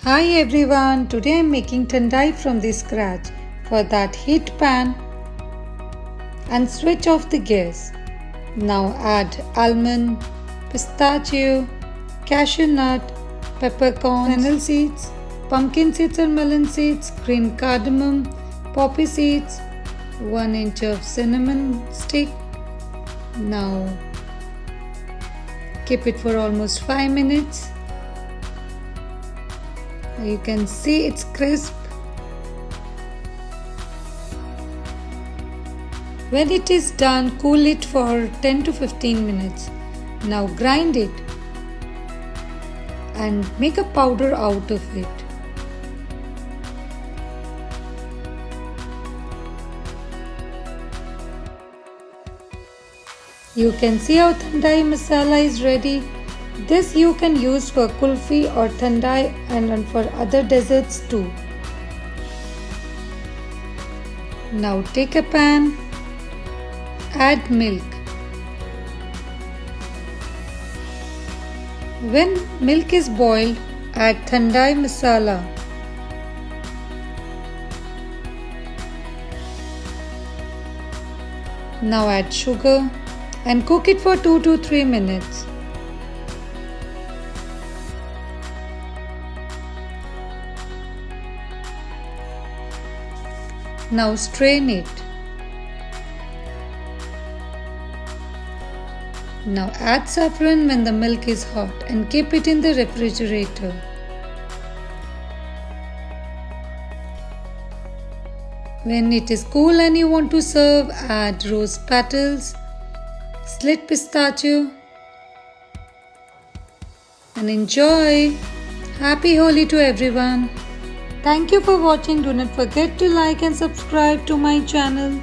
Hi everyone, today I am making Thandai from the scratch. For that, heat pan and switch off the gas. Now add almond, pistachio, cashew nut, peppercorns, fennel seeds, pumpkin seeds or melon seeds, green cardamom, poppy seeds, 1 inch of cinnamon stick. Now keep it for almost 5 minutes. You can see it's crisp. When it is done, cool it for 10 to 15 minutes. Now grind it and make a powder out of it. You can see how Thandai masala is ready. This you can use for kulfi or Thandai and for other desserts too. Now take a pan, add milk. When milk is boiled, add Thandai masala. Now add sugar and cook it for 2 to 3 minutes. Now strain it. Now add saffron when the milk is hot and keep it in the refrigerator. When it is cool and you want to serve, add rose petals, slit pistachio and enjoy. Happy Holi to everyone. Thank you for watching. Do not forget to like and subscribe to my channel.